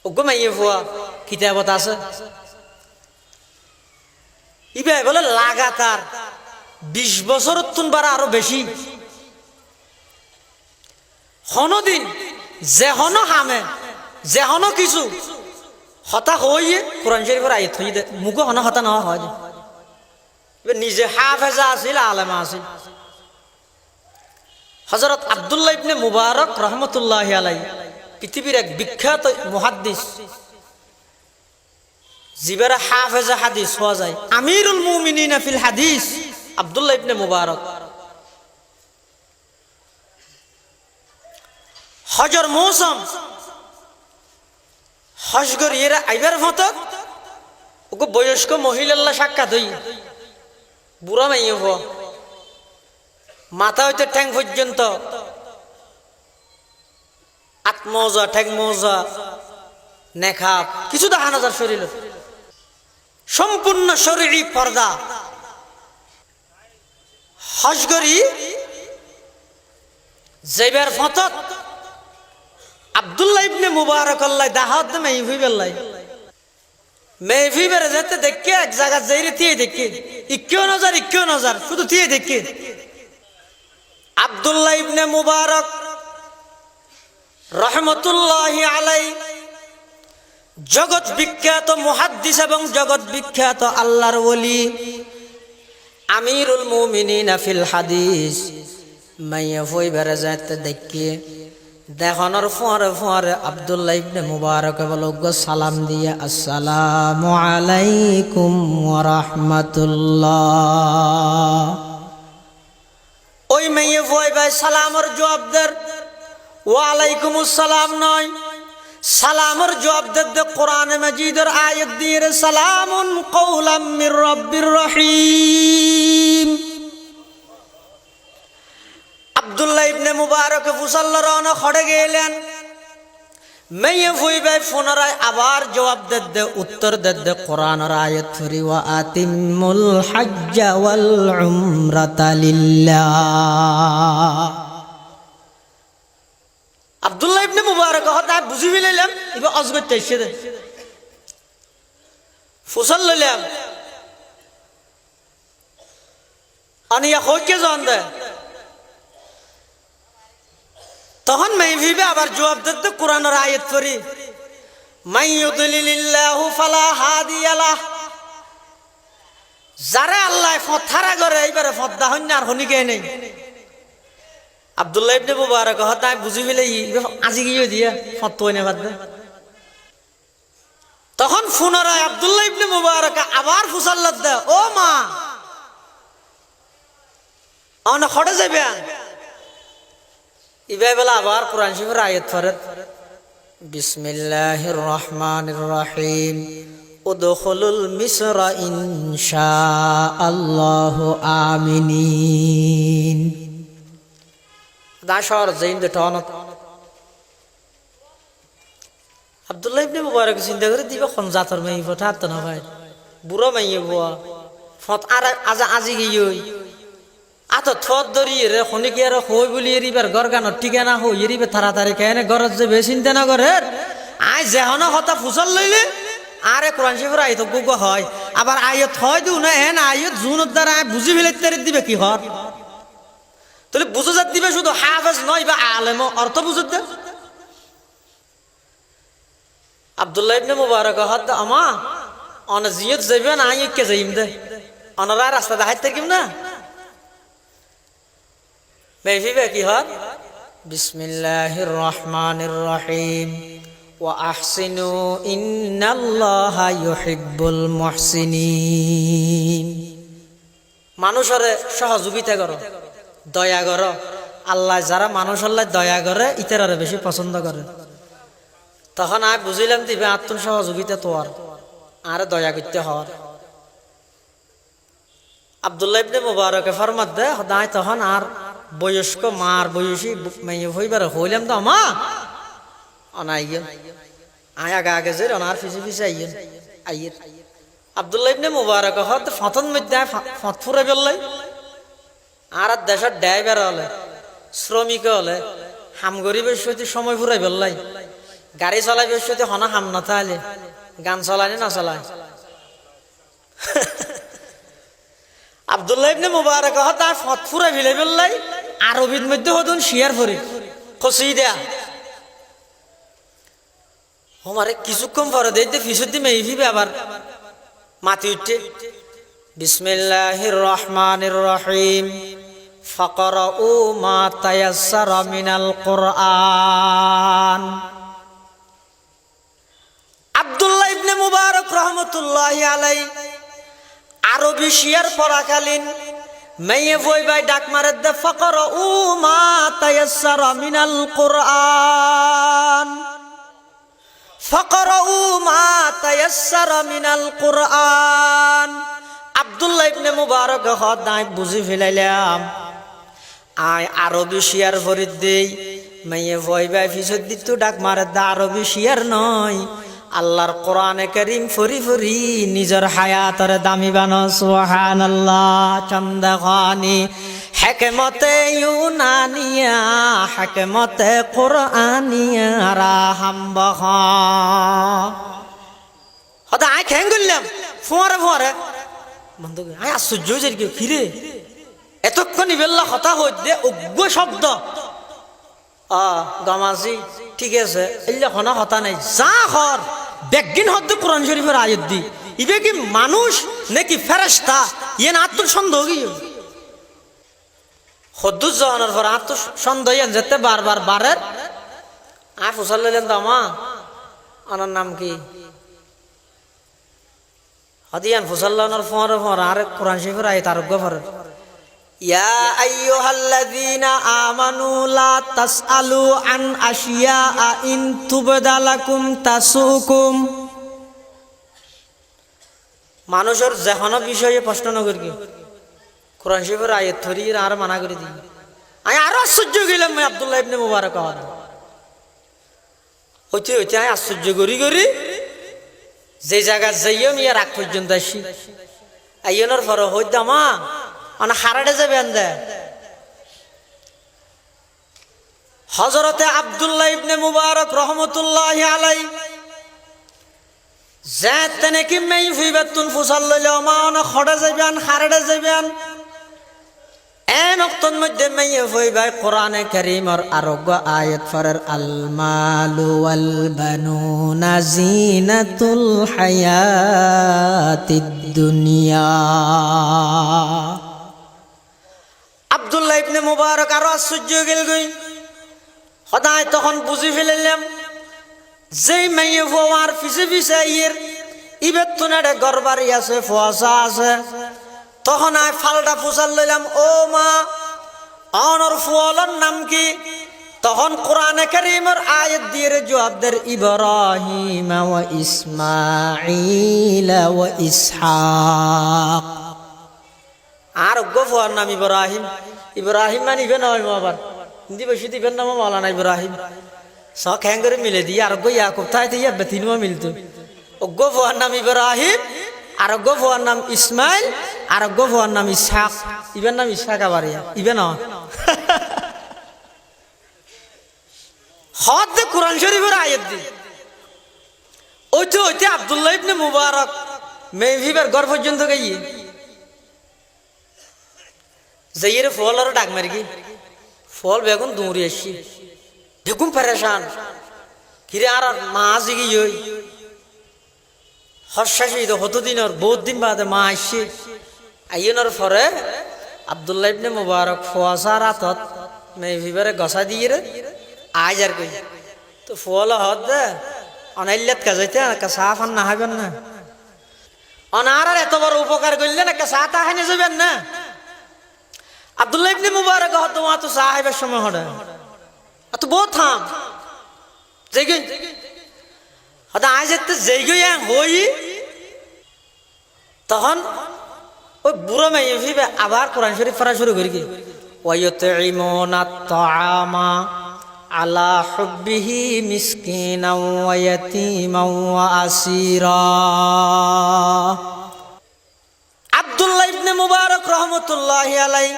ওগো মাইয়ে ফুয়া কিতাবত আছে ইবে বলে লাগাতার 20 বছর তুনবার আরো বেশি হনদিন যে হন হামে যে হন কিছু হতা হইয়ে কোরআন শরীফের আয়াত হই দে মুগো হন হতা না হয় নিজে হাফেজা আছিল আলেমা আছিল হযরত আব্দুল্লাহ ইবনে মুবারক রাহমাতুল্লাহি আলাইহি পৃথিবীর এক বিখ্যাত মুহাদ্দিস জিবারা হাফেজা হাদিস হওয়া যায় আমিরুল মুমিনিন ফিল হাদিস আব্দুল্লাহ ইবনে মুবারক হজর মৌসুম হজগর এরা আইবার মতো ওকে বয়স্ক মহিলাল্লা সাক্ষাৎ হই বুড়া মাইয়ে হওয়া মাথা হইতে ঠ্যাং পর্যন্ত আত্মজা ঠ্যাং মজা নেখাপ কিছু দেখা না তার শরীরে সম্পূর্ণ শরীরী পর্দা হজগরি যাইবার ফতত আব্দুল্লাহ ইবনে মুবারক আল্লাহ দাহাত মেহফি বেল্লাই মেহফি বেড়ে যেতে দেখে এক জায়গা যাইরে থিয়ে দেখে ইক্কিও নজর শুধু থিয়ে দেখে আব্দুল্লাহ ইবনে মুবারক রহমতুল্লাহি আলাই জগৎ বিখ্যাত মুহাদ্দিস এবং জগৎ বিখ্যাত আল্লাহর ওলি আমিরুল মুমিনিন ফিল হাদিস মাইয়া ফই বেড়ে যেতে দেখে দেখানোর পরে আব্দুল্লাহ ইবনে মুবারক বলো গো সালাম দিয়ে আসসালামু আলাইকুম ওয়া রাহমাতুল্লাহ ওই মেয়ে ভয় ভাই সালামের জবাব দের ওয়া আলাইকুমুস সালাম নয় সালামের জবাব দে কোরআনে মাজিদের আয়াত দিয়ে সালামুন কওলাম মির রাব্বির রহিম আব্দুল্লাহ ইবনে মুবারক ফুসাল্লার রওনা খড়ে গেলেন মেয়ে ভই ভাই পুনরায় আবার জবাব দে উত্তর দে কোরআনের আয়াত ফুরি ওয়া আতিমুল হজ্জ ওয়াল উমরাতা লিল্লাহ আব্দুল্লাহ ইবনে মুবারক হতা বুঝি ফেলাম ইবা অজগর তাইছে দে ফুসাল লইলাম আনিয়া কইকে জান দে তখন মাইভিবে আবার জবাব দিতে কোরআনের আয়াত পড়ি মাইয়ুদলিলিল্লাহু ফালা হাদিয়া লাহ যারা আল্লাহ ফতহারা করে এইবারে ফতদা হন আর হনিকে নেই আব্দুল্লাহ ইবনে মুবারক হতায় বুঝি ফেলে আজি গিয়ে দিয়া ফতোয় না বাদ তখন পুনরায় আব্দুল্লাহ ইবনে মুবারক আবার ফুসাল্লাত দে ও মা অন খড়ে যাবে ইবাই বলা আবার কোরআন শরীফের আয়াত পড়ে বিসমিল্লাহির রহমানির রহিম উদখুলুল মিসরা ইনশাআল্লাহু আমিনিন দাশর জাইন দে টনত আব্দুল্লাহ ইবনে মুবারক চিন্তা করে দিবা কোন জাতর মেই ফঠাত না ভাই বুড়ো মাইয়ে বুয়া ফত আর আজি গিয়ই আত থত দরি রে খনিকে আর হই বলি এরিবার গরগানো ঠিকানা হই এরিবে তাড়াতাড়ি কেনে গরজ যে চিন্তা না করে আই যেহন হতা ফুসল লইলে আরে কোরআন শরীফের আয়াত গুগ হয় আবার আয়াত হয় দিও না হেন আয়াত জুনের দ্বারা বুঝি ফেলে দিবে কি হর তাহলে বুঝে যাত দিবে শুধু হাফেজ নয় বা আলেম অর্থ বুঝে দে আব্দুল্লাহ ইবনে মুবারক হদ আমা অন জিয়ত যাইবে না আইকে যাইম দে অনরা রাস্তা দেখাই থাকিম না মেফিবে কি হর বিসমিল্লাহির রহমানির রহিম ওয়া আহসিনু ইন্নাল্লাহা ইউহিব্বুল মুহসিনিন মানুষের সহযোগিতা করো দয়া করো আল্লাহ যারা মানুষ আল্লাহ দয়া করে ইতারে বেশি পছন্দ করে তখন আমি বুঝিলাম দিবে আত্ম সহযোগিতা তোর আর দয়া করতে হওয়ার আব্দুল্লাহ ইবনে মুবারক ফরমাত দে হদায় তখন আর বয়স্ক মার বয়সী মেয়ে হইবার হইলাম তো আমা অনাইয়েন আয় আগে যে অনার পিছে আইয়েন আব্দুল্লাহ ইবনে মুবারক হত ফতন মধ্যে ফত ফুরে বেললাই আর দেশের ড্রাইভার হলে শ্রমিক হলে হাম গরিবের সহিত সময় ফুরাই বেললাই গাড়ি চলাই বেশি হনা হাম না তাহলে গান চলায় না চলায় আব্দুল্লাহ ইবনে মুবারক তার ফতফুরা ভিলে বললাই আরবির মধ্যে হদুন শিয়ার ফরি কসিদা আমারে কিছুক্ষণ পরে দেখতে ফিসুদ্দি মেইভিবে আবার মাতি উঠছে বিসমিল্লাহির রহমানির রহিম ফাকরাউ মা তায়াসসারা মিনাল কুরআন। আব্দুল্লাহ ইবনে মুবারক রাহমাতুল্লাহি আলাইহি আরবি শিয়ার পড়াকালীন মেয়ে বই ভাই ডাক মারে দে ফাকরাউ মা তায়াসসারা মিনাল কুরআন ফাকরাউ মা তায়াসসারা মিনাল কুরআন। আব্দুল্লাহ ইবনে মুবারক হদাই বুঝি ফেলাইলাম আয় আরবি শিয়ার ফরিদ দেই মেয়ে ভয় ভাই ফিসদ দিত ডাক মারে দা আরবি শিয়ার নয় আল্লাহর কোরআনে কারীম ফরি ফরি নিজের হায়াতের দামি বানো সুবহানাল্লাহ। চন্দাখানি হিকমতে ইউনানিয়া হিকমতে কুরআনিয়া রাহাম বখা হদা আয় খেং গল্লাম ফোয়ারে ফোয়ারে বন্ধু আয় আশ্চর্য হয়ে কি ফিরে এতক্ষণ ইবেল্লা কথা হইতে অজ্ঞ শব্দ গামাজি ঠিক আছে এল্লা হনা হতা নাই যা হর বেগিন হদ কোরআন শরীফের আয়াত দি ইবে কি মানুষ নাকি ফেরেশতা ইয়ে না আত্ম সন্দেহ কি হদ্দুস জানার পর আত্ম সন্দেহ যেতে বারবার বারের আয় ফুসাল লেন দামা আনার নাম কি হদিয়ান ফুসাল্লাহর ফোরে ফোরে আর কোরআন শরীফের আয়াত আরোগ্য পড়ে ইয়া আইয়ুহাল্লাযীনা আমানু লা তাসআলু আন আশিয়াআ ইন তুবদালাকুম তাসুকুম। মানুষের যেকোনো বিষয়ে প্রশ্ন নগর কি কোরআন শরীফের আয়াত ধরি আর মানা করে দিই আমি আরো আশ্চর্য গেলাম আব্দুল্লাহ ইবনে মুবারক হইতে হইতে আমি আশ্চর্য করি করি যে জায়গা যাইও আমি আর আগ পর্যন্ত আসি আইয়নের পর হইতামা মানে হারাডে যাবেন দে হযরতে আব্দুল্লাহ ইবনে মুবারক রাহমাতুল্লাহি আলাইহি জাত নাকি মেই ফিবাতুন ফুসাল্লাল্লাহু মানা খড়ে যাবেন হারাডে যাবেন এন ওয়াক্তর মধ্যে মেই ফইবাই কোরআনে কারীমের আরোগ্য আয়াত ফরার আল মালু ওয়াল বানুনা জিনাতুল হায়াতিদ দুনিয়া। আব্দুল্লাহ ইবনে মুবারক আরো আশ্চর্য গেল গই হদায় তখন বুঝি ফেলাইলাম যেই মেয়ে ফোয়ার পিছে পিছে ইয়ের ইবের তুনারে গরবারি আছে ফোয়াশা আছে তখন আয় ফালটা ফুসাল লইলাম ও মা অনর ফুয়ালার নাম কি তখন কোরআনে কারীমের আয়াত দিয়ে জবাব দেয় ইব্রাহিম ওয়া ইসমাঈল ওয়া ইসহাক। আর গোফার নাম ইব্রাহিম ইব্রাহিম মানে ইবে নয় আবার হিন্দি বসে দিবেন নাম মাওলানা ইব্রাহিম শখ হ্যাং করে মিলে দিয়ে আর ইয়াকুব তাই ইয়া বেতিনও মিলতো গোফার নাম ইব্রাহিম আর গোফার নাম ইসমাইল আর গোফার নাম ইসহাক ইবের নাম ইসহাক আবার ইবে না হদ কোরআন শরীফের আয়াত দি ওইতে ওইতে আব্দুল্লাহ ইবনে মুবারক মেভিবার ঘর পর্যন্ত গিয়ে যাইয়ের ফল আর ডাক মারি কি ফল বেগুন দৌড়ে আসছি দেখুন পেরেশান কিরে আর মাঝি গিয়ে হর্ষাশি হতদিনের বহুত দিন বাদে মা আসছে আইনের পরে আব্দুল্লাহ ইবনে মুবারক ফোয়াশা রাতত মেভিবারে গসা দিয়ে রে আজ আর কই তো ফল হদ দে অনাইল্লাত কাজাইতে সাফ আর না হবেন না অনার আর এত বড় উপকার করলেন একটা চা তা হাইনে যাবেন না আব্দুল্লাহ ইবনে মুবারক হত মা তো সাহেবের সময় হড়ে তো বহুত থাম যেগে হত আজ এতে যেগে হই তখন ওই বুড়ো মেয়ে ভিবে আবার কোরআন শরীফ পড়া শুরু করি কি ওয়ায়ুতঈমুনা আত-তাআমা আলা হুব্বিহি মিসকিনাও ওয়া ইয়াতীমাও ওয়া আসীরা। আব্দুল্লাহ ইবনে মুবারক রাহমাতুল্লাহি আলাইহি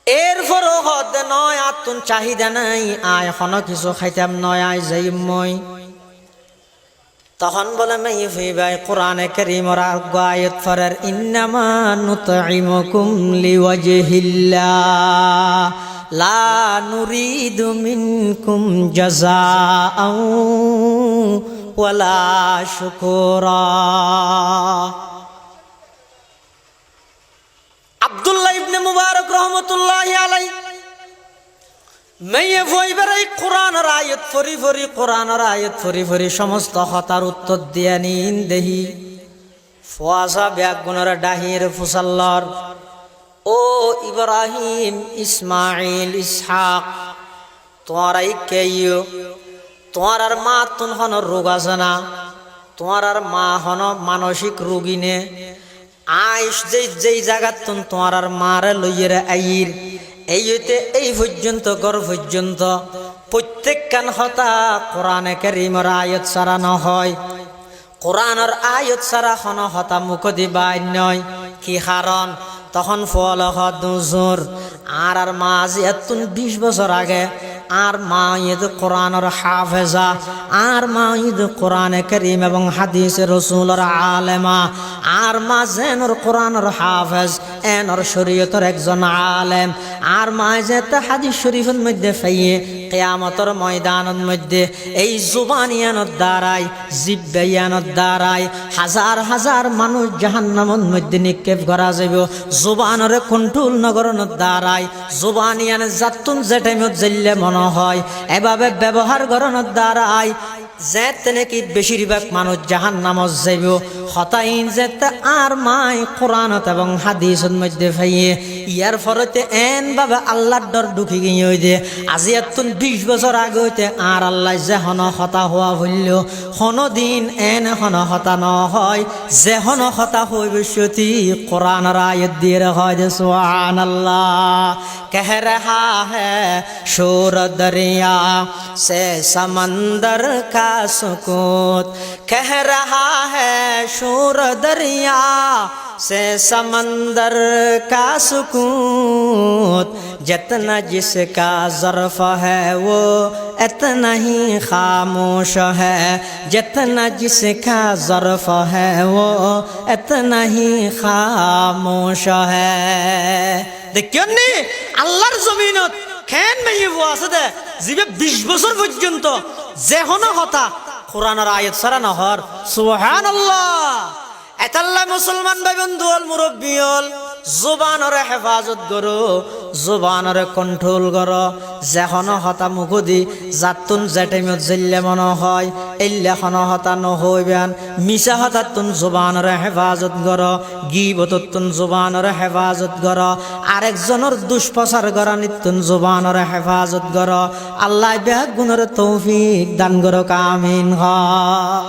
এরপরও হদ নয় আতুন চাহিদা নাই আয় হন কিছু খাইতাম নয় আয় যাই মই তখন বলে মাই ভাই কোরআনে কারীমের আয়াত ফরার ইন্নামা নুতঈমুকুম লিওয়াজহিল্লাহ লা নুরিদু মিনকুম জাযাআও ওয়ালা শুকুরা। আব্দুল্লাহ ইবনে মুবারক রহমতুল্লাহি আলাইহি মেয়ে বইবেরাই কোরআনের আয়াত ফরি ফরি কোরআনের আয়াত ফরি ফরি সমস্ত হতার উত্তর দিয়া নিন দেহি ফুয়াসা ব্যাগুনের ডাহির ফুসাল্লর ও ইব্রাহিম ইসমাইল ইসহাক তোমারাই কেইও তোমার আর মা তুন হন রোগ আছে না তোমার আর মা হন মানসিক রোগিনে আইস যেই জায়গাত তুন তোমার আর মারে লইয়ের আইর এই হইতে এই পর্যন্ত গড় পর্যন্ত প্রত্যেক কান হতা কোরআনে কারীমের আয়াত ছাড়া নহয় কোরআনের আয়াত ছাড়া হন হতা মুখ দিবাই নয় কি কারণ তখন ফল হদুজুর আর মা আজি এতুন 20 বছর আগে আর মা ঈদ কোরআনের হাফেজা আর মা ঈদ কোরআনে কারীম এবং হাদিস রাসূলের আলেমা আর মা জেনর কোরআনের হাফেজ এনর শরীয়তের একজন আলেম আর মা যেতে হাদিস শরীফের মধ্যে ফাইয়ে কিয়ামতের ময়দানের মধ্যে এই জুবানিয়ানের দ্বারাই জিব্বায়ানের দ্বারাই হাজার হাজার মানুষ জাহান্নামের মধ্যে নিক্ষেপ করা যাবে জুবানের কন্ট্রোল নগরনের দ্বারাই জুবানিয়ানের জাতুন যে টাইমত জেললে মনে হয় এভাবে ব্যবহার করানোর দ্বারাই যেতে নাকি বেশিরভাগ মানুষ জাহান্নামত যাইব হতাইন যেতে আর মাই কোরআনত এবং হাদিসের মধ্যে ফাইয়ে ইয়ার ফলতে এন ভাবে আল্লাহর ডর ঢুকি গিয়ে হই দে আজি এতুন 20 বছর আগে হইতে আর আল্লাহ যে হন হতা হওয়া হইল হনো দিন এন হন হতা নহয় যে হন হতা হইব সতি কোরআনের আয়াত দিয়ে হয় দে সুবহানাল্লাহ কহ রহা হ্যায় শোর দরিয়া সে समंदर का सुकूत कह रहा है शोर दरिया से समंदर का सुकूत जितना जिसका ज़र्फ़ है वो इतना ही खामोश है जितना जिसका ज़र्फ़ है वो इतना ही खामोश है देखियो नी আল্লাহর জমিনত খেন মেয়ে আছে দে জিবে 20 বছর পর্যন্ত যে হন কথা কোরআনের আয়াত ছাড়া নহর সুবহানাল্লাহ এতাল্লাহ মুসলমান ভাই বন্ধু হল মুরব্বী হল জুবানরে হেফাজত করো জুবানরে কন্ট্রোল করো যেখন হতা মুখদি জাতুন যে টাইমত জেললে মনে হয় এল্লে খন হতা নহইবেন মিছা হতাতুন জুবানরে হেফাজত করো গীবততুন জুবানরে হেফাজত করো আরেকজনের দুষ্প্রচার করা নিতুন জুবানরে হেফাজত করো আল্লাহ বেহক গুণের তৌফিক দান করো আমিন।